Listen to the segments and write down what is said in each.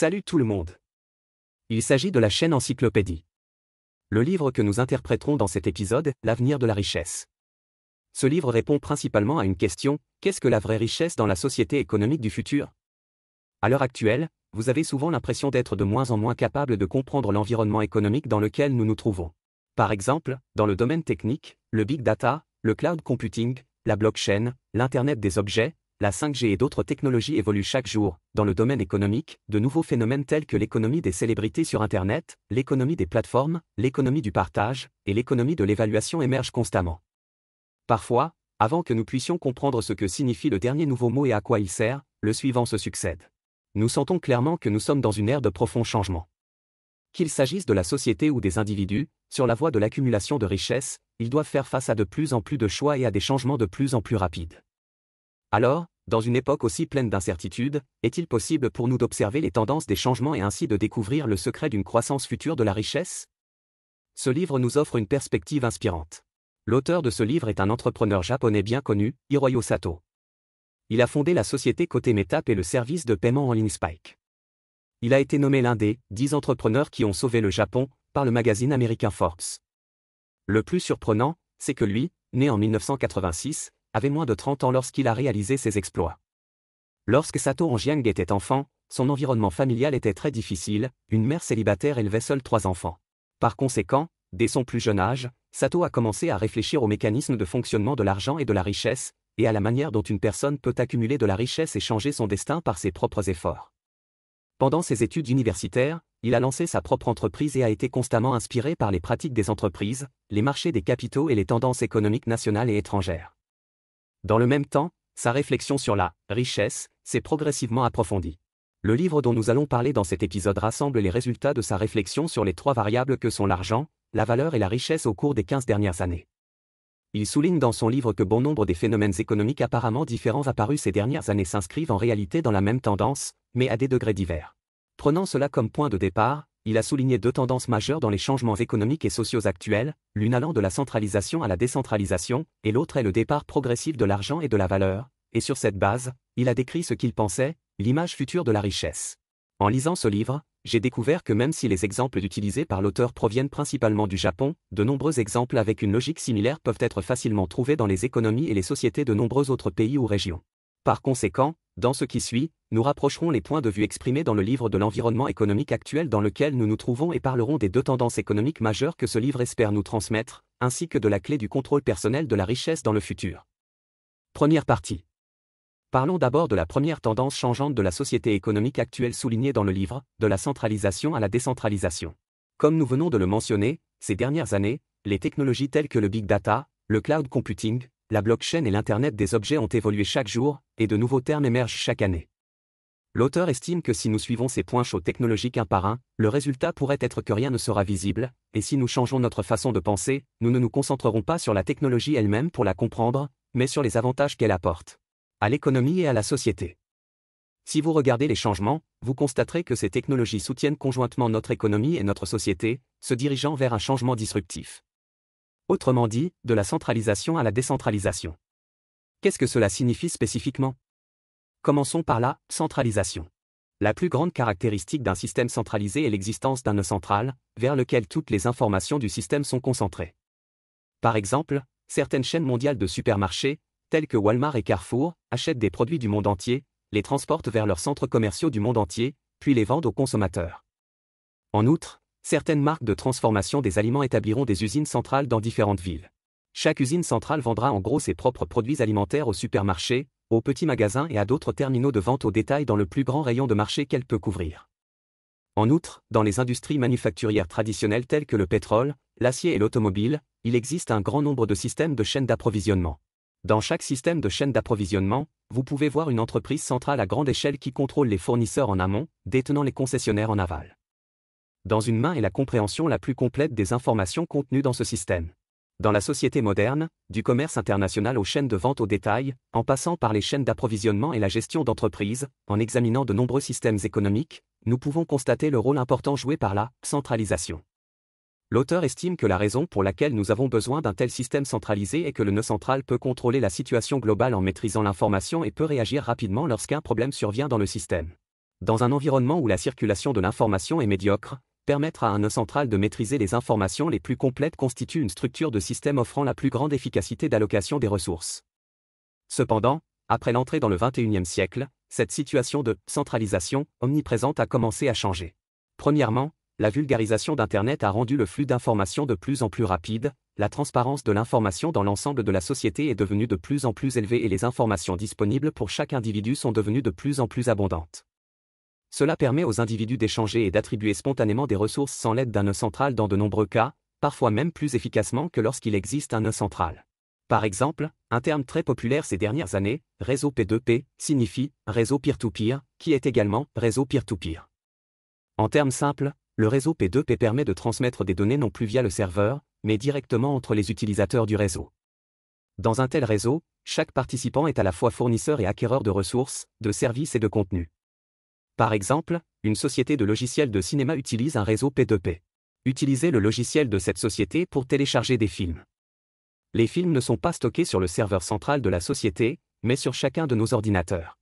Salut tout le monde. Il s'agit de la chaîne Encyclopédie. Le livre que nous interpréterons dans cet épisode, L'avenir de la richesse. Ce livre répond principalement à une question, qu'est-ce que la vraie richesse dans la société économique du futur? À l'heure actuelle, vous avez souvent l'impression d'être de moins en moins capable de comprendre l'environnement économique dans lequel nous nous trouvons. Par exemple, dans le domaine technique, le big data, le cloud computing, la blockchain, l'Internet des objets, la 5G et d'autres technologies évoluent chaque jour. Dans le domaine économique, de nouveaux phénomènes tels que l'économie des célébrités sur Internet, l'économie des plateformes, l'économie du partage, et l'économie de l'évaluation émergent constamment. Parfois, avant que nous puissions comprendre ce que signifie le dernier nouveau mot et à quoi il sert, le suivant se succède. Nous sentons clairement que nous sommes dans une ère de profonds changements. Qu'il s'agisse de la société ou des individus, sur la voie de l'accumulation de richesses, ils doivent faire face à de plus en plus de choix et à des changements de plus en plus rapides. Alors, dans une époque aussi pleine d'incertitudes, est-il possible pour nous d'observer les tendances des changements et ainsi de découvrir le secret d'une croissance future de la richesse? Ce livre nous offre une perspective inspirante. L'auteur de ce livre est un entrepreneur japonais bien connu, Hiroyo Sato. Il a fondé la société cotée Metap et le service de paiement en ligne Spike. Il a été nommé l'un des 10 entrepreneurs qui ont sauvé le Japon par le magazine américain Forbes. Le plus surprenant, c'est que lui, né en 1986, avait moins de 30 ans lorsqu'il a réalisé ses exploits. Lorsque Sato Onjiang était enfant, son environnement familial était très difficile, une mère célibataire élevait seule 3 enfants. Par conséquent, dès son plus jeune âge, Sato a commencé à réfléchir aux mécanismes de fonctionnement de l'argent et de la richesse, et à la manière dont une personne peut accumuler de la richesse et changer son destin par ses propres efforts. Pendant ses études universitaires, il a lancé sa propre entreprise et a été constamment inspiré par les pratiques des entreprises, les marchés des capitaux et les tendances économiques nationales et étrangères. Dans le même temps, sa réflexion sur la richesse s'est progressivement approfondie. Le livre dont nous allons parler dans cet épisode rassemble les résultats de sa réflexion sur les 3 variables que sont l'argent, la valeur et la richesse au cours des 15 dernières années. Il souligne dans son livre que bon nombre des phénomènes économiques apparemment différents apparus ces dernières années s'inscrivent en réalité dans la même tendance, mais à des degrés divers. Prenant cela comme point de départ, il a souligné 2 tendances majeures dans les changements économiques et sociaux actuels, l'une allant de la centralisation à la décentralisation, et l'autre est le départ progressif de l'argent et de la valeur, et sur cette base, il a décrit ce qu'il pensait, l'image future de la richesse. En lisant ce livre, j'ai découvert que même si les exemples utilisés par l'auteur proviennent principalement du Japon, de nombreux exemples avec une logique similaire peuvent être facilement trouvés dans les économies et les sociétés de nombreux autres pays ou régions. Par conséquent, dans ce qui suit, nous rapprocherons les points de vue exprimés dans le livre de l'environnement économique actuel dans lequel nous nous trouvons et parlerons des 2 tendances économiques majeures que ce livre espère nous transmettre, ainsi que de la clé du contrôle personnel de la richesse dans le futur. Première partie. Parlons d'abord de la première tendance changeante de la société économique actuelle soulignée dans le livre, de la centralisation à la décentralisation. Comme nous venons de le mentionner, ces dernières années, les technologies telles que le big data, le cloud computing, la blockchain et l'Internet des objets ont évolué chaque jour, et de nouveaux termes émergent chaque année. L'auteur estime que si nous suivons ces points chauds technologiques un par un, le résultat pourrait être que rien ne sera visible, et si nous changeons notre façon de penser, nous ne nous concentrerons pas sur la technologie elle-même pour la comprendre, mais sur les avantages qu'elle apporte à l'économie et à la société. Si vous regardez les changements, vous constaterez que ces technologies soutiennent conjointement notre économie et notre société, se dirigeant vers un changement disruptif. Autrement dit, de la centralisation à la décentralisation. Qu'est-ce que cela signifie spécifiquement? Commençons par la centralisation. La plus grande caractéristique d'un système centralisé est l'existence d'un nœud central, vers lequel toutes les informations du système sont concentrées. Par exemple, certaines chaînes mondiales de supermarchés, telles que Walmart et Carrefour, achètent des produits du monde entier, les transportent vers leurs centres commerciaux du monde entier, puis les vendent aux consommateurs. En outre, certaines marques de transformation des aliments établiront des usines centrales dans différentes villes. Chaque usine centrale vendra en gros ses propres produits alimentaires aux supermarchés, aux petits magasins et à d'autres terminaux de vente au détail dans le plus grand rayon de marché qu'elle peut couvrir. En outre, dans les industries manufacturières traditionnelles telles que le pétrole, l'acier et l'automobile, il existe un grand nombre de systèmes de chaînes d'approvisionnement. Dans chaque système de chaîne d'approvisionnement, vous pouvez voir une entreprise centrale à grande échelle qui contrôle les fournisseurs en amont, détenant les concessionnaires en aval. Dans une main est la compréhension la plus complète des informations contenues dans ce système. Dans la société moderne, du commerce international aux chaînes de vente au détail, en passant par les chaînes d'approvisionnement et la gestion d'entreprise, en examinant de nombreux systèmes économiques, nous pouvons constater le rôle important joué par la centralisation. L'auteur estime que la raison pour laquelle nous avons besoin d'un tel système centralisé est que le nœud central peut contrôler la situation globale en maîtrisant l'information et peut réagir rapidement lorsqu'un problème survient dans le système. Dans un environnement où la circulation de l'information est médiocre, permettre à un nœud central de maîtriser les informations les plus complètes constitue une structure de système offrant la plus grande efficacité d'allocation des ressources. Cependant, après l'entrée dans le XXIe siècle, cette situation de centralisation omniprésente a commencé à changer. Premièrement, la vulgarisation d'Internet a rendu le flux d'informations de plus en plus rapide, la transparence de l'information dans l'ensemble de la société est devenue de plus en plus élevée et les informations disponibles pour chaque individu sont devenues de plus en plus abondantes. Cela permet aux individus d'échanger et d'attribuer spontanément des ressources sans l'aide d'un nœud central dans de nombreux cas, parfois même plus efficacement que lorsqu'il existe un nœud central. Par exemple, un terme très populaire ces dernières années, réseau P2P, signifie réseau peer-to-peer, qui est également réseau peer-to-peer. En termes simples, le réseau P2P permet de transmettre des données non plus via le serveur, mais directement entre les utilisateurs du réseau. Dans un tel réseau, chaque participant est à la fois fournisseur et acquéreur de ressources, de services et de contenus. Par exemple, une société de logiciels de cinéma utilise un réseau P2P. Utilisez le logiciel de cette société pour télécharger des films. Les films ne sont pas stockés sur le serveur central de la société, mais sur chacun de nos ordinateurs.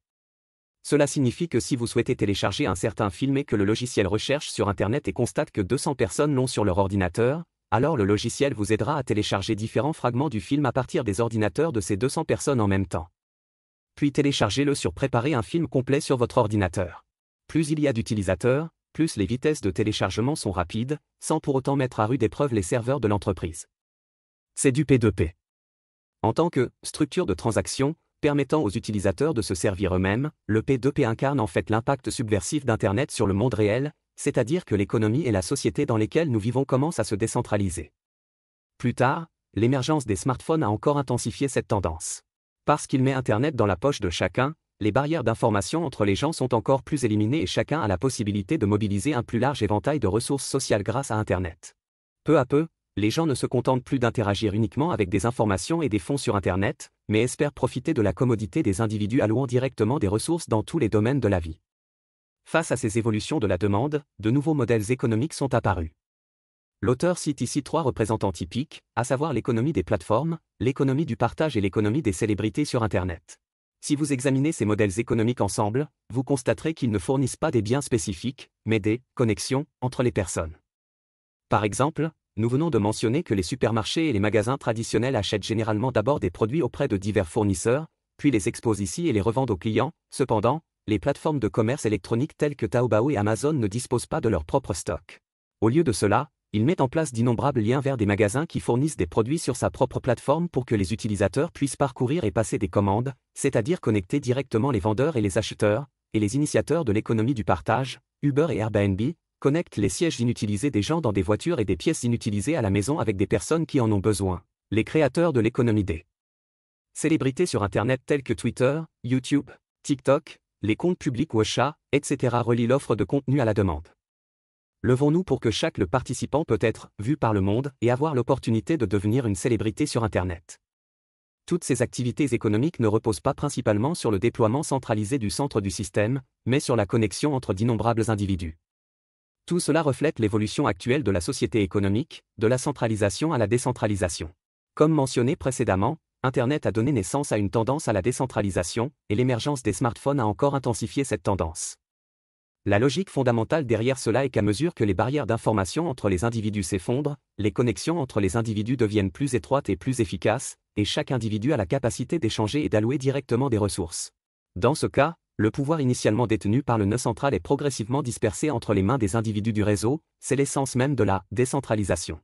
Cela signifie que si vous souhaitez télécharger un certain film et que le logiciel recherche sur Internet et constate que 200 personnes l'ont sur leur ordinateur, alors le logiciel vous aidera à télécharger différents fragments du film à partir des ordinateurs de ces 200 personnes en même temps. Puis téléchargez-le sur préparer un film complet sur votre ordinateur. Plus il y a d'utilisateurs, plus les vitesses de téléchargement sont rapides, sans pour autant mettre à rude épreuve les serveurs de l'entreprise. C'est du P2P. En tant que structure de transaction, permettant aux utilisateurs de se servir eux-mêmes, le P2P incarne en fait l'impact subversif d'Internet sur le monde réel, c'est-à-dire que l'économie et la société dans lesquelles nous vivons commencent à se décentraliser. Plus tard, l'émergence des smartphones a encore intensifié cette tendance. Parce qu'il met Internet dans la poche de chacun, les barrières d'information entre les gens sont encore plus éliminées et chacun a la possibilité de mobiliser un plus large éventail de ressources sociales grâce à Internet. Peu à peu, les gens ne se contentent plus d'interagir uniquement avec des informations et des fonds sur Internet, mais espèrent profiter de la commodité des individus allouant directement des ressources dans tous les domaines de la vie. Face à ces évolutions de la demande, de nouveaux modèles économiques sont apparus. L'auteur cite ici 3 représentants typiques, à savoir l'économie des plateformes, l'économie du partage et l'économie des célébrités sur Internet. Si vous examinez ces modèles économiques ensemble, vous constaterez qu'ils ne fournissent pas des biens spécifiques, mais des connexions entre les personnes. Par exemple, nous venons de mentionner que les supermarchés et les magasins traditionnels achètent généralement d'abord des produits auprès de divers fournisseurs, puis les exposent ici et les revendent aux clients. Cependant, les plateformes de commerce électronique telles que Taobao et Amazon ne disposent pas de leur propre stock. Au lieu de cela, ils mettent en place d'innombrables liens vers des magasins qui fournissent des produits sur sa propre plateforme pour que les utilisateurs puissent parcourir et passer des commandes, c'est-à-dire connecter directement les vendeurs et les acheteurs, et les initiateurs de l'économie du partage, Uber et Airbnb, connectent les sièges inutilisés des gens dans des voitures et des pièces inutilisées à la maison avec des personnes qui en ont besoin. Les créateurs de l'économie des célébrités sur Internet telles que Twitter, YouTube, TikTok, les comptes publics Washa, etc. relient l'offre de contenu à la demande. Levons-nous pour que chaque participant peut être vu par le monde et avoir l'opportunité de devenir une célébrité sur Internet. Toutes ces activités économiques ne reposent pas principalement sur le déploiement centralisé du centre du système, mais sur la connexion entre d'innombrables individus. Tout cela reflète l'évolution actuelle de la société économique, de la centralisation à la décentralisation. Comme mentionné précédemment, Internet a donné naissance à une tendance à la décentralisation, et l'émergence des smartphones a encore intensifié cette tendance. La logique fondamentale derrière cela est qu'à mesure que les barrières d'information entre les individus s'effondrent, les connexions entre les individus deviennent plus étroites et plus efficaces, et chaque individu a la capacité d'échanger et d'allouer directement des ressources. Dans ce cas, le pouvoir initialement détenu par le nœud central est progressivement dispersé entre les mains des individus du réseau, c'est l'essence même de la décentralisation.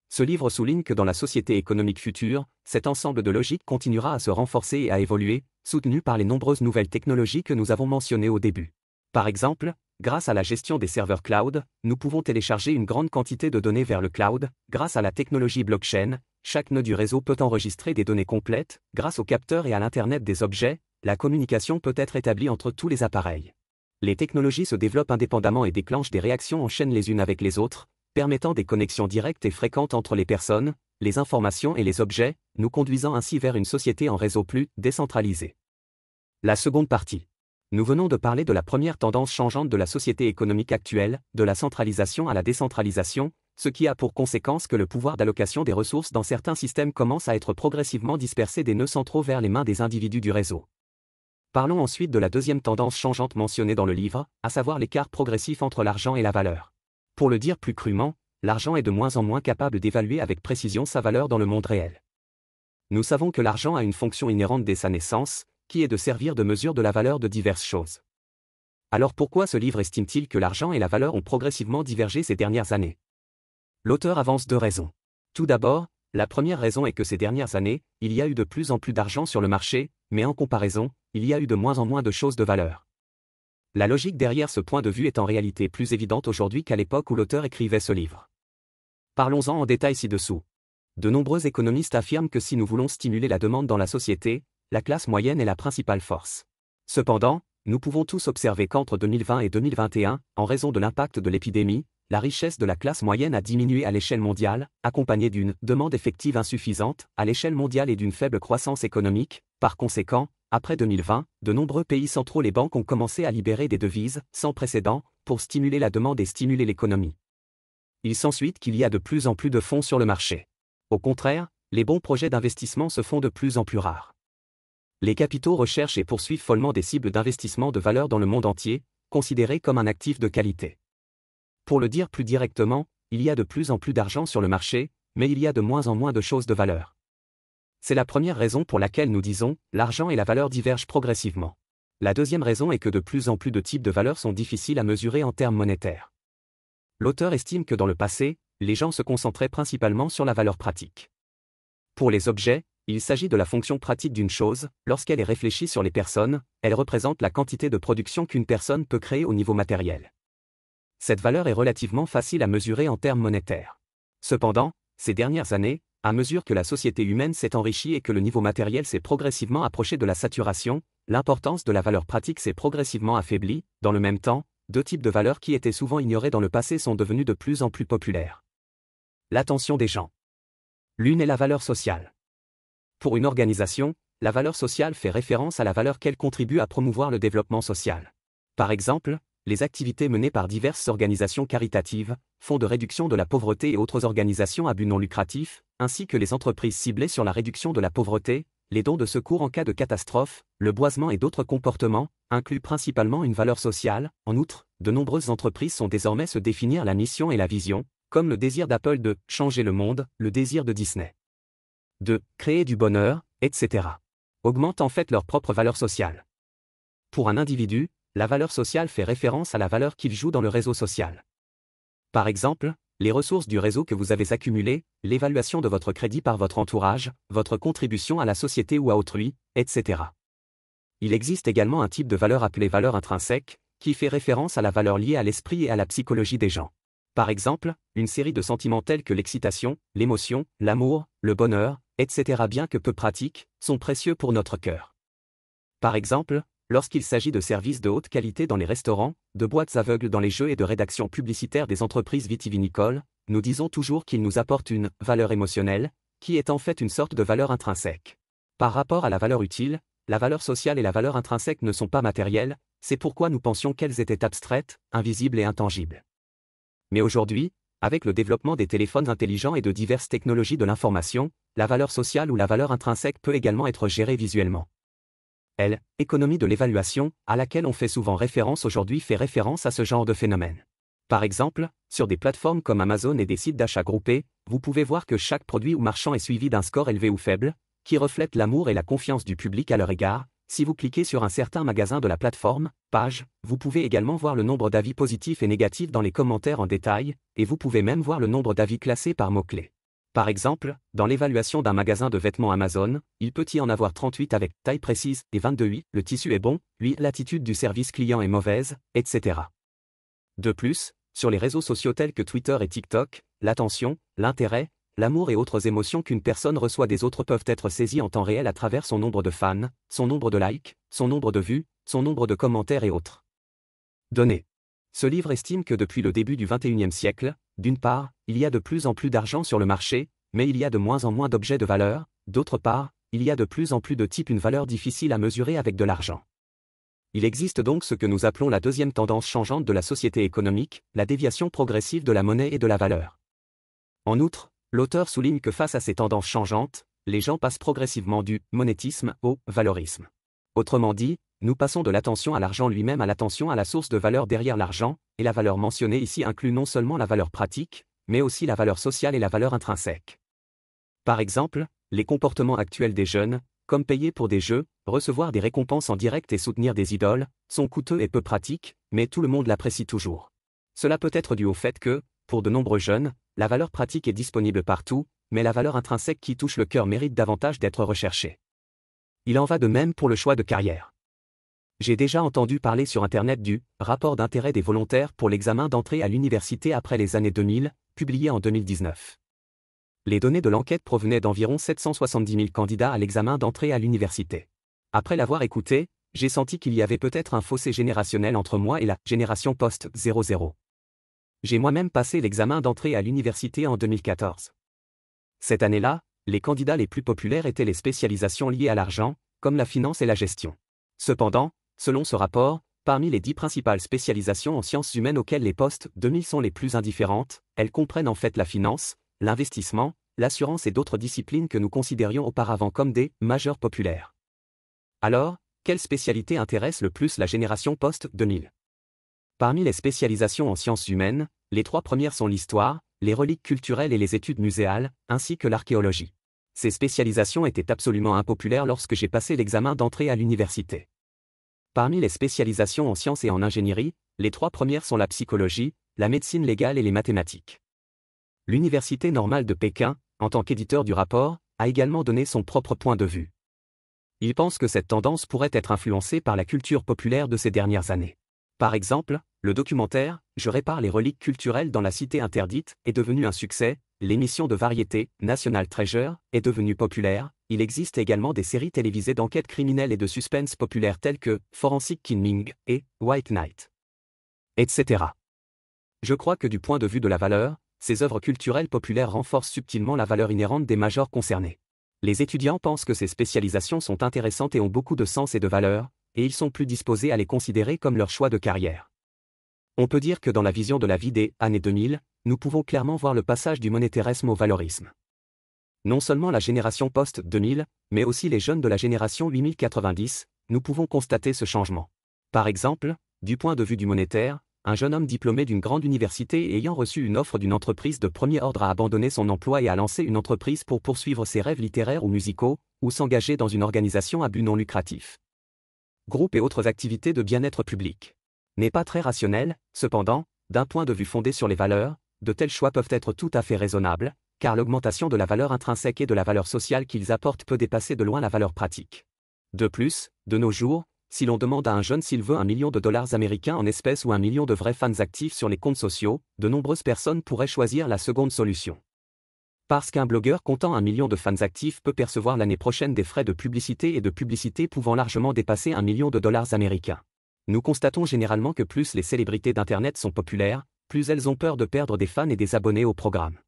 Ce livre souligne que dans la société économique future, cet ensemble de logiques continuera à se renforcer et à évoluer, soutenu par les nombreuses nouvelles technologies que nous avons mentionnées au début. Par exemple, grâce à la gestion des serveurs cloud, nous pouvons télécharger une grande quantité de données vers le cloud. Grâce à la technologie blockchain, chaque nœud du réseau peut enregistrer des données complètes. Grâce aux capteurs et à l'Internet des objets, la communication peut être établie entre tous les appareils. Les technologies se développent indépendamment et déclenchent des réactions en chaîne les unes avec les autres, permettant des connexions directes et fréquentes entre les personnes, les informations et les objets, nous conduisant ainsi vers une société en réseau plus décentralisée. La seconde partie. Nous venons de parler de la première tendance changeante de la société économique actuelle, de la centralisation à la décentralisation, ce qui a pour conséquence que le pouvoir d'allocation des ressources dans certains systèmes commence à être progressivement dispersé des nœuds centraux vers les mains des individus du réseau. Parlons ensuite de la deuxième tendance changeante mentionnée dans le livre, à savoir l'écart progressif entre l'argent et la valeur. Pour le dire plus crûment, l'argent est de moins en moins capable d'évaluer avec précision sa valeur dans le monde réel. Nous savons que l'argent a une fonction inhérente dès sa naissance, qui est de servir de mesure de la valeur de diverses choses. Alors pourquoi ce livre estime-t-il que l'argent et la valeur ont progressivement divergé ces dernières années? L'auteur avance deux raisons. Tout d'abord, la première raison est que ces dernières années, il y a eu de plus en plus d'argent sur le marché, mais en comparaison, il y a eu de moins en moins de choses de valeur. La logique derrière ce point de vue est en réalité plus évidente aujourd'hui qu'à l'époque où l'auteur écrivait ce livre. Parlons-en en détail ci-dessous. De nombreux économistes affirment que si nous voulons stimuler la demande dans la société, la classe moyenne est la principale force. Cependant, nous pouvons tous observer qu'entre 2020 et 2021, en raison de l'impact de l'épidémie, la richesse de la classe moyenne a diminué à l'échelle mondiale, accompagnée d'une demande effective insuffisante à l'échelle mondiale et d'une faible croissance économique. Par conséquent, après 2020, de nombreux pays centraux les banques ont commencé à libérer des devises, sans précédent, pour stimuler la demande et stimuler l'économie. Il s'ensuit qu'il y a de plus en plus de fonds sur le marché. Au contraire, les bons projets d'investissement se font de plus en plus rares. Les capitaux recherchent et poursuivent follement des cibles d'investissement de valeur dans le monde entier, considérées comme un actif de qualité. Pour le dire plus directement, il y a de plus en plus d'argent sur le marché, mais il y a de moins en moins de choses de valeur. C'est la première raison pour laquelle nous disons, l'argent et la valeur divergent progressivement. La deuxième raison est que de plus en plus de types de valeurs sont difficiles à mesurer en termes monétaires. L'auteur estime que dans le passé, les gens se concentraient principalement sur la valeur pratique. Pour les objets, il s'agit de la fonction pratique d'une chose. Lorsqu'elle est réfléchie sur les personnes, elle représente la quantité de production qu'une personne peut créer au niveau matériel. Cette valeur est relativement facile à mesurer en termes monétaires. Cependant, ces dernières années, à mesure que la société humaine s'est enrichie et que le niveau matériel s'est progressivement approché de la saturation, l'importance de la valeur pratique s'est progressivement affaiblie. Dans le même temps, deux types de valeurs qui étaient souvent ignorées dans le passé sont devenus de plus en plus populaires. L'attention des gens. L'une est la valeur sociale. Pour une organisation, la valeur sociale fait référence à la valeur qu'elle contribue à promouvoir le développement social. Par exemple, les activités menées par diverses organisations caritatives, fonds de réduction de la pauvreté et autres organisations à but non lucratif, ainsi que les entreprises ciblées sur la réduction de la pauvreté, les dons de secours en cas de catastrophe, le boisement et d'autres comportements, incluent principalement une valeur sociale. En outre, de nombreuses entreprises sont désormais se définir la mission et la vision, comme le désir d'Apple de « changer le monde », le désir de Disney de « créer du bonheur », etc. Augmentent en fait leur propre valeur sociale. Pour un individu, la valeur sociale fait référence à la valeur qu'il joue dans le réseau social. Par exemple, les ressources du réseau que vous avez accumulées, l'évaluation de votre crédit par votre entourage, votre contribution à la société ou à autrui, etc. Il existe également un type de valeur appelée valeur intrinsèque, qui fait référence à la valeur liée à l'esprit et à la psychologie des gens. Par exemple, une série de sentiments tels que l'excitation, l'émotion, l'amour, le bonheur, etc. bien que peu pratiques, sont précieux pour notre cœur. Par exemple, lorsqu'il s'agit de services de haute qualité dans les restaurants, de boîtes aveugles dans les jeux et de rédaction publicitaire des entreprises vitivinicoles, nous disons toujours qu'ils nous apportent une « valeur émotionnelle », qui est en fait une sorte de valeur intrinsèque. Par rapport à la valeur utile, la valeur sociale et la valeur intrinsèque ne sont pas matérielles, c'est pourquoi nous pensions qu'elles étaient abstraites, invisibles et intangibles. Mais aujourd'hui, avec le développement des téléphones intelligents et de diverses technologies de l'information, la valeur sociale ou la valeur intrinsèque peut également être gérée visuellement. Économie de l'évaluation, à laquelle on fait souvent référence aujourd'hui fait référence à ce genre de phénomène. Par exemple, sur des plateformes comme Amazon et des sites d'achat groupés, vous pouvez voir que chaque produit ou marchand est suivi d'un score élevé ou faible, qui reflète l'amour et la confiance du public à leur égard. Si vous cliquez sur un certain magasin de la plateforme, page, vous pouvez également voir le nombre d'avis positifs et négatifs dans les commentaires en détail, et vous pouvez même voir le nombre d'avis classés par mots-clés. Par exemple, dans l'évaluation d'un magasin de vêtements Amazon, il peut y en avoir 38 avec taille précise et 22 oui, le tissu est bon, oui, l'attitude du service client est mauvaise, etc. De plus, sur les réseaux sociaux tels que Twitter et TikTok, l'attention, l'intérêt, l'amour et autres émotions qu'une personne reçoit des autres peuvent être saisies en temps réel à travers son nombre de fans, son nombre de likes, son nombre de vues, son nombre de commentaires et autres données. Ce livre estime que depuis le début du XXIe siècle, d'une part, il y a de plus en plus d'argent sur le marché, mais il y a de moins en moins d'objets de valeur, d'autre part, il y a de plus en plus de types une valeur difficile à mesurer avec de l'argent. Il existe donc ce que nous appelons la deuxième tendance changeante de la société économique, la déviation progressive de la monnaie et de la valeur. En outre, l'auteur souligne que face à ces tendances changeantes, les gens passent progressivement du monétisme au valorisme. Autrement dit, nous passons de l'attention à l'argent lui-même à l'attention à la source de valeur derrière l'argent, et la valeur mentionnée ici inclut non seulement la valeur pratique, mais aussi la valeur sociale et la valeur intrinsèque. Par exemple, les comportements actuels des jeunes, comme payer pour des jeux, recevoir des récompenses en direct et soutenir des idoles, sont coûteux et peu pratiques, mais tout le monde l'apprécie toujours. Cela peut être dû au fait que, pour de nombreux jeunes, la valeur pratique est disponible partout, mais la valeur intrinsèque qui touche le cœur mérite davantage d'être recherchée. Il en va de même pour le choix de carrière. J'ai déjà entendu parler sur Internet du « rapport d'intérêt des volontaires pour l'examen d'entrée à l'université après les années 2000 », publié en 2019. Les données de l'enquête provenaient d'environ 770 000 candidats à l'examen d'entrée à l'université. Après l'avoir écouté, j'ai senti qu'il y avait peut-être un fossé générationnel entre moi et la « génération post-00 ». J'ai moi-même passé l'examen d'entrée à l'université en 2014. Cette année-là, les candidats les plus populaires étaient les spécialisations liées à l'argent, comme la finance et la gestion. Cependant, selon ce rapport, parmi les 10 principales spécialisations en sciences humaines auxquelles les post-2000 sont les plus indifférentes, elles comprennent en fait la finance, l'investissement, l'assurance et d'autres disciplines que nous considérions auparavant comme des « majeures populaires ». Alors, quelle spécialité intéresse le plus la génération post-2000 ? Parmi les spécialisations en sciences humaines, les 3 premières sont l'histoire, les reliques culturelles et les études muséales, ainsi que l'archéologie. Ces spécialisations étaient absolument impopulaires lorsque j'ai passé l'examen d'entrée à l'université. Parmi les spécialisations en sciences et en ingénierie, les 3 premières sont la psychologie, la médecine légale et les mathématiques. L'Université normale de Pékin, en tant qu'éditeur du rapport, a également donné son propre point de vue. Il pense que cette tendance pourrait être influencée par la culture populaire de ces dernières années. Par exemple, le documentaire « Je répare les reliques culturelles dans la cité interdite » est devenu un succès, l'émission de variété « National Treasure » est devenue populaire, il existe également des séries télévisées d'enquête criminelle et de suspense populaires telles que « Forensic Killing » et « White Knight », etc. Je crois que du point de vue de la valeur, ces œuvres culturelles populaires renforcent subtilement la valeur inhérente des majors concernés. Les étudiants pensent que ces spécialisations sont intéressantes et ont beaucoup de sens et de valeur, et ils sont plus disposés à les considérer comme leur choix de carrière. On peut dire que dans la vision de la vie des années 2000, nous pouvons clairement voir le passage du monétarisme au valorisme. Non seulement la génération post-2000, mais aussi les jeunes de la génération 8090, nous pouvons constater ce changement. Par exemple, du point de vue du monétaire, un jeune homme diplômé d'une grande université et ayant reçu une offre d'une entreprise de premier ordre a abandonné son emploi et a lancé une entreprise pour poursuivre ses rêves littéraires ou musicaux, ou s'engager dans une organisation à but non lucratif. Groupes et autres activités de bien-être public. N'est pas très rationnel, cependant, d'un point de vue fondé sur les valeurs, de tels choix peuvent être tout à fait raisonnables, car l'augmentation de la valeur intrinsèque et de la valeur sociale qu'ils apportent peut dépasser de loin la valeur pratique. De plus, de nos jours, si l'on demande à un jeune s'il veut $1 million américains en espèces ou 1 million de vrais fans actifs sur les comptes sociaux, de nombreuses personnes pourraient choisir la seconde solution. Parce qu'un blogueur comptant 1 million de fans actifs peut percevoir l'année prochaine des frais de publicité et de publicité pouvant largement dépasser $1 million américains. Nous constatons généralement que plus les célébrités d'Internet sont populaires, plus elles ont peur de perdre des fans et des abonnés au programme.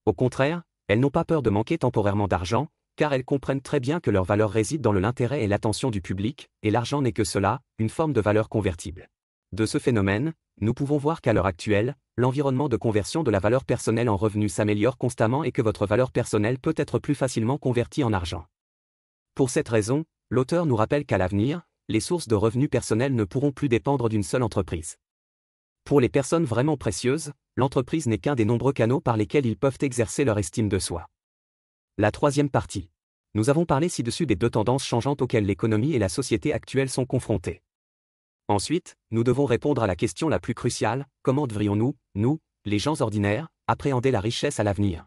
Au contraire, elles n'ont pas peur de manquer temporairement d'argent, car elles comprennent très bien que leur valeur réside dans l'intérêt et l'attention du public, et l'argent n'est que cela, une forme de valeur convertible. De ce phénomène, nous pouvons voir qu'à l'heure actuelle, l'environnement de conversion de la valeur personnelle en revenus s'améliore constamment et que votre valeur personnelle peut être plus facilement convertie en argent. Pour cette raison, l'auteur nous rappelle qu'à l'avenir, les sources de revenus personnels ne pourront plus dépendre d'une seule entreprise. Pour les personnes vraiment précieuses, l'entreprise n'est qu'un des nombreux canaux par lesquels ils peuvent exercer leur estime de soi. La troisième partie. Nous avons parlé ci-dessus des 2 tendances changeantes auxquelles l'économie et la société actuelle sont confrontées. Ensuite, nous devons répondre à la question la plus cruciale, comment devrions-nous, nous, les gens ordinaires, appréhender la richesse à l'avenir ?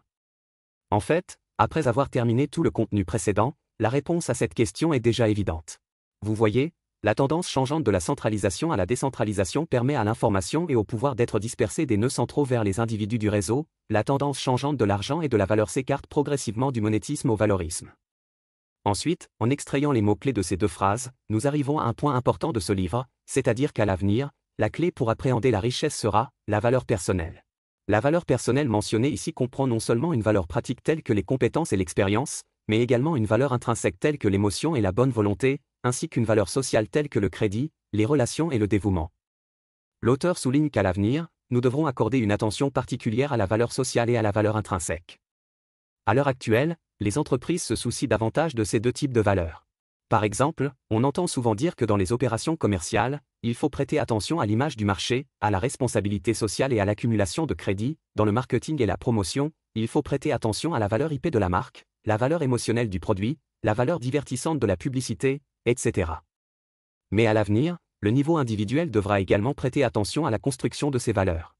En fait, après avoir terminé tout le contenu précédent, la réponse à cette question est déjà évidente. Vous voyez, la tendance changeante de la centralisation à la décentralisation permet à l'information et au pouvoir d'être dispersés des nœuds centraux vers les individus du réseau, la tendance changeante de l'argent et de la valeur s'écarte progressivement du monétisme au valorisme. Ensuite, en extrayant les mots-clés de ces 2 phrases, nous arrivons à un point important de ce livre, c'est-à-dire qu'à l'avenir, la clé pour appréhender la richesse sera la valeur personnelle. La valeur personnelle mentionnée ici comprend non seulement une valeur pratique telle que les compétences et l'expérience, mais également une valeur intrinsèque telle que l'émotion et la bonne volonté, ainsi qu'une valeur sociale telle que le crédit, les relations et le dévouement. L'auteur souligne qu'à l'avenir, nous devrons accorder une attention particulière à la valeur sociale et à la valeur intrinsèque. À l'heure actuelle, les entreprises se soucient davantage de ces 2 types de valeurs. Par exemple, on entend souvent dire que dans les opérations commerciales, il faut prêter attention à l'image du marché, à la responsabilité sociale et à l'accumulation de crédits. Dans le marketing et la promotion, il faut prêter attention à la valeur IP de la marque, la valeur émotionnelle du produit, la valeur divertissante de la publicité, etc. Mais à l'avenir, le niveau individuel devra également prêter attention à la construction de ces valeurs.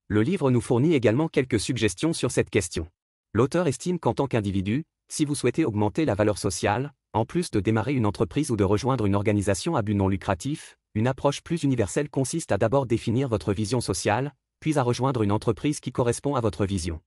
Le livre nous fournit également quelques suggestions sur cette question. L'auteur estime qu'en tant qu'individu, si vous souhaitez augmenter la valeur sociale, en plus de démarrer une entreprise ou de rejoindre une organisation à but non lucratif, une approche plus universelle consiste à d'abord définir votre vision sociale, puis à rejoindre une entreprise qui correspond à votre vision.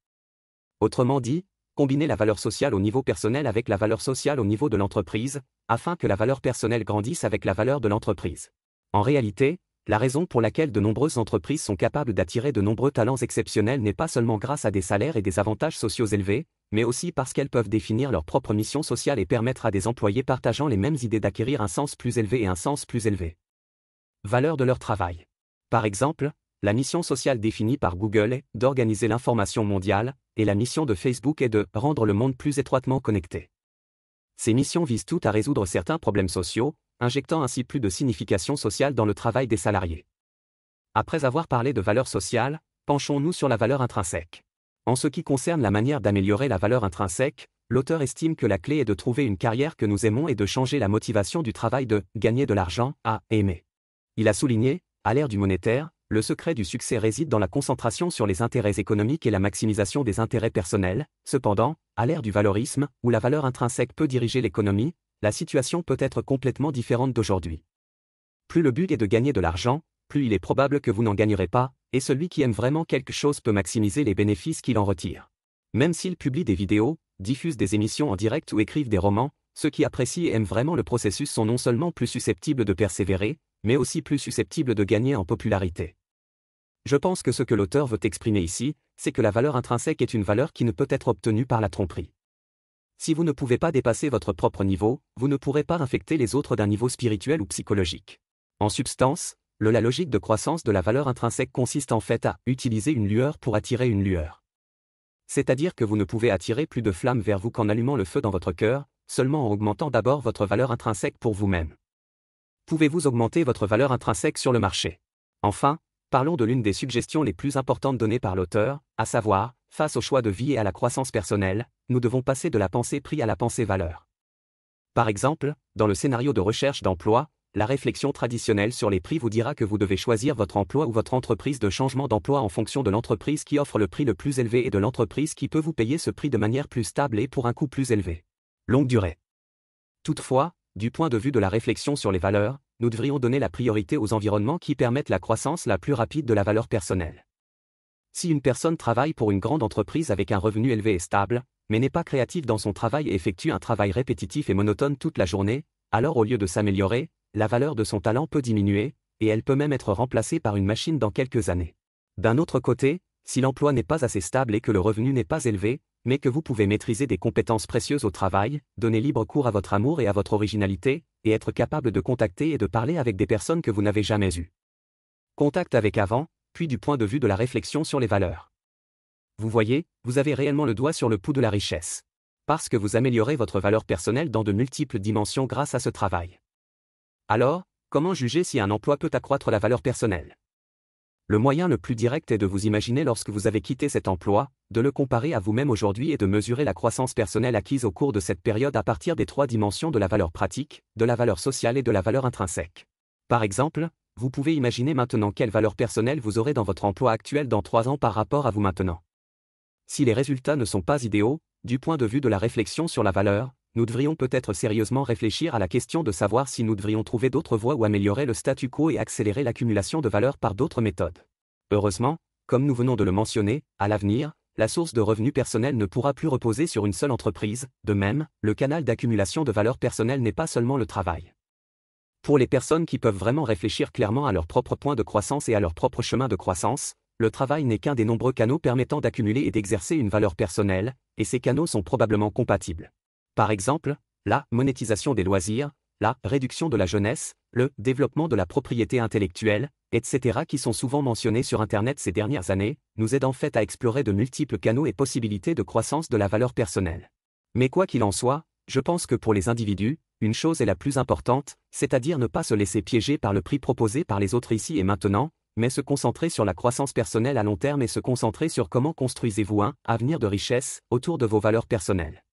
Autrement dit, combiner la valeur sociale au niveau personnel avec la valeur sociale au niveau de l'entreprise, afin que la valeur personnelle grandisse avec la valeur de l'entreprise. En réalité, la raison pour laquelle de nombreuses entreprises sont capables d'attirer de nombreux talents exceptionnels n'est pas seulement grâce à des salaires et des avantages sociaux élevés, mais aussi parce qu'elles peuvent définir leur propre mission sociale et permettre à des employés partageant les mêmes idées d'acquérir un sens plus élevé et un sens plus élevé. Valeur de leur travail. Par exemple, la mission sociale définie par Google est d'organiser l'information mondiale, et la mission de Facebook est de rendre le monde plus étroitement connecté. Ces missions visent toutes à résoudre certains problèmes sociaux, injectant ainsi plus de signification sociale dans le travail des salariés. Après avoir parlé de valeur sociale, penchons-nous sur la valeur intrinsèque. En ce qui concerne la manière d'améliorer la valeur intrinsèque, l'auteur estime que la clé est de trouver une carrière que nous aimons et de changer la motivation du travail de « gagner de l'argent » à « aimer ». Il a souligné, à l'ère du monétaire, le secret du succès réside dans la concentration sur les intérêts économiques et la maximisation des intérêts personnels. Cependant, à l'ère du valorisme, où la valeur intrinsèque peut diriger l'économie, la situation peut être complètement différente d'aujourd'hui. Plus le but est de gagner de l'argent, plus il est probable que vous n'en gagnerez pas, et celui qui aime vraiment quelque chose peut maximiser les bénéfices qu'il en retire. Même s'il publie des vidéos, diffuse des émissions en direct ou écrive des romans, ceux qui apprécient et aiment vraiment le processus sont non seulement plus susceptibles de persévérer, mais aussi plus susceptibles de gagner en popularité. Je pense que ce que l'auteur veut exprimer ici, c'est que la valeur intrinsèque est une valeur qui ne peut être obtenue par la tromperie. Si vous ne pouvez pas dépasser votre propre niveau, vous ne pourrez pas infecter les autres d'un niveau spirituel ou psychologique. En substance, la logique de croissance de la valeur intrinsèque consiste en fait à utiliser une lueur pour attirer une lueur. C'est-à-dire que vous ne pouvez attirer plus de flammes vers vous qu'en allumant le feu dans votre cœur, seulement en augmentant d'abord votre valeur intrinsèque pour vous-même. Pouvez-vous augmenter votre valeur intrinsèque sur le marché? Enfin, parlons de l'une des suggestions les plus importantes données par l'auteur, à savoir, face au choix de vie et à la croissance personnelle, nous devons passer de la pensée prix à la pensée valeur. Par exemple, dans le scénario de recherche d'emploi, la réflexion traditionnelle sur les prix vous dira que vous devez choisir votre emploi ou votre entreprise de changement d'emploi en fonction de l'entreprise qui offre le prix le plus élevé et de l'entreprise qui peut vous payer ce prix de manière plus stable et pour un coût plus élevé. Longue durée. Toutefois, du point de vue de la réflexion sur les valeurs, nous devrions donner la priorité aux environnements qui permettent la croissance la plus rapide de la valeur personnelle. Si une personne travaille pour une grande entreprise avec un revenu élevé et stable, mais n'est pas créative dans son travail et effectue un travail répétitif et monotone toute la journée, alors au lieu de s'améliorer, la valeur de son talent peut diminuer, et elle peut même être remplacée par une machine dans quelques années. D'un autre côté, si l'emploi n'est pas assez stable et que le revenu n'est pas élevé, mais que vous pouvez maîtriser des compétences précieuses au travail, donner libre cours à votre amour et à votre originalité, et être capable de contacter et de parler avec des personnes que vous n'avez jamais eues. Contact avec avant, puis du point de vue de la réflexion sur les valeurs. Vous voyez, vous avez réellement le doigt sur le pouls de la richesse. Parce que vous améliorez votre valeur personnelle dans de multiples dimensions grâce à ce travail. Alors, comment juger si un emploi peut accroître la valeur personnelle? Le moyen le plus direct est de vous imaginer lorsque vous avez quitté cet emploi, de le comparer à vous-même aujourd'hui et de mesurer la croissance personnelle acquise au cours de cette période à partir des 3 dimensions de la valeur pratique, de la valeur sociale et de la valeur intrinsèque. Par exemple, vous pouvez imaginer maintenant quelle valeur personnelle vous aurez dans votre emploi actuel dans 3 ans par rapport à vous maintenant. Si les résultats ne sont pas idéaux, du point de vue de la réflexion sur la valeur, nous devrions peut-être sérieusement réfléchir à la question de savoir si nous devrions trouver d'autres voies ou améliorer le statu quo et accélérer l'accumulation de valeur par d'autres méthodes. Heureusement, comme nous venons de le mentionner, à l'avenir, la source de revenus personnels ne pourra plus reposer sur une seule entreprise. De même, le canal d'accumulation de valeur personnelle n'est pas seulement le travail. Pour les personnes qui peuvent vraiment réfléchir clairement à leur propre point de croissance et à leur propre chemin de croissance, le travail n'est qu'un des nombreux canaux permettant d'accumuler et d'exercer une valeur personnelle, et ces canaux sont probablement compatibles. Par exemple, la monétisation des loisirs, la réduction de la jeunesse, le développement de la propriété intellectuelle, etc. qui sont souvent mentionnés sur Internet ces dernières années, nous aident en fait à explorer de multiples canaux et possibilités de croissance de la valeur personnelle. Mais quoi qu'il en soit, je pense que pour les individus, une chose est la plus importante, c'est-à-dire ne pas se laisser piéger par le prix proposé par les autres ici et maintenant, mais se concentrer sur la croissance personnelle à long terme et se concentrer sur comment construisez-vous un avenir de richesse autour de vos valeurs personnelles.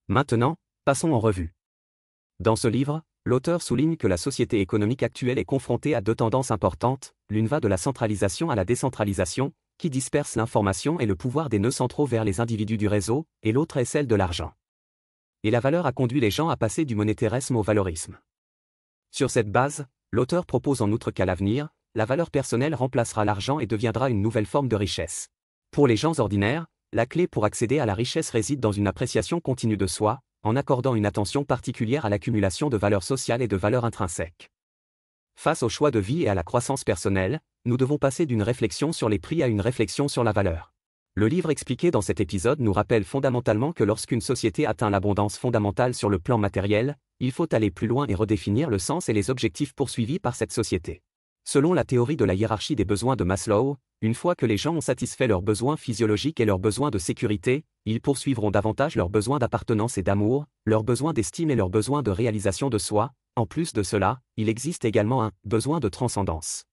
Maintenant, passons en revue. Dans ce livre, l'auteur souligne que la société économique actuelle est confrontée à deux tendances importantes, l'une va de la centralisation à la décentralisation, qui disperse l'information et le pouvoir des nœuds centraux vers les individus du réseau, et l'autre est celle de l'argent. Et la valeur a conduit les gens à passer du monétarisme au valorisme. Sur cette base, l'auteur propose en outre qu'à l'avenir, la valeur personnelle remplacera l'argent et deviendra une nouvelle forme de richesse. Pour les gens ordinaires, la clé pour accéder à la richesse réside dans une appréciation continue de soi, en accordant une attention particulière à l'accumulation de valeurs sociales et de valeurs intrinsèques. Face au choix de vie et à la croissance personnelle, nous devons passer d'une réflexion sur les prix à une réflexion sur la valeur. Le livre expliqué dans cet épisode nous rappelle fondamentalement que lorsqu'une société atteint l'abondance fondamentale sur le plan matériel, il faut aller plus loin et redéfinir le sens et les objectifs poursuivis par cette société. Selon la théorie de la hiérarchie des besoins de Maslow, une fois que les gens ont satisfait leurs besoins physiologiques et leurs besoins de sécurité, ils poursuivront davantage leurs besoins d'appartenance et d'amour, leurs besoins d'estime et leurs besoins de réalisation de soi. En plus de cela, il existe également un besoin de transcendance.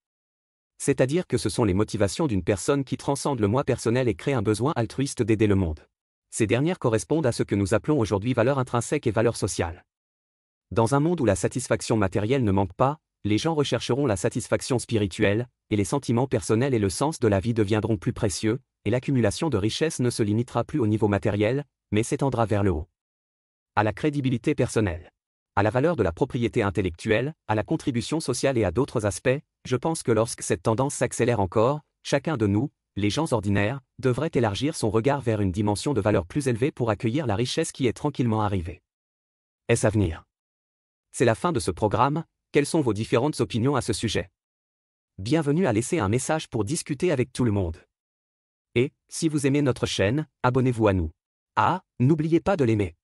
C'est-à-dire que ce sont les motivations d'une personne qui transcende le moi personnel et crée un besoin altruiste d'aider le monde. Ces dernières correspondent à ce que nous appelons aujourd'hui valeurs intrinsèques et valeurs sociales. Dans un monde où la satisfaction matérielle ne manque pas, les gens rechercheront la satisfaction spirituelle, et les sentiments personnels et le sens de la vie deviendront plus précieux, et l'accumulation de richesses ne se limitera plus au niveau matériel, mais s'étendra vers le haut. À la crédibilité personnelle, à la valeur de la propriété intellectuelle, à la contribution sociale et à d'autres aspects, je pense que lorsque cette tendance s'accélère encore, chacun de nous, les gens ordinaires, devrait élargir son regard vers une dimension de valeur plus élevée pour accueillir la richesse qui est tranquillement arrivée. Est-ce à venir? C'est la fin de ce programme. Quelles sont vos différentes opinions à ce sujet? Bienvenue à laisser un message pour discuter avec tout le monde. Et, si vous aimez notre chaîne, abonnez-vous à nous. Ah, n'oubliez pas de l'aimer.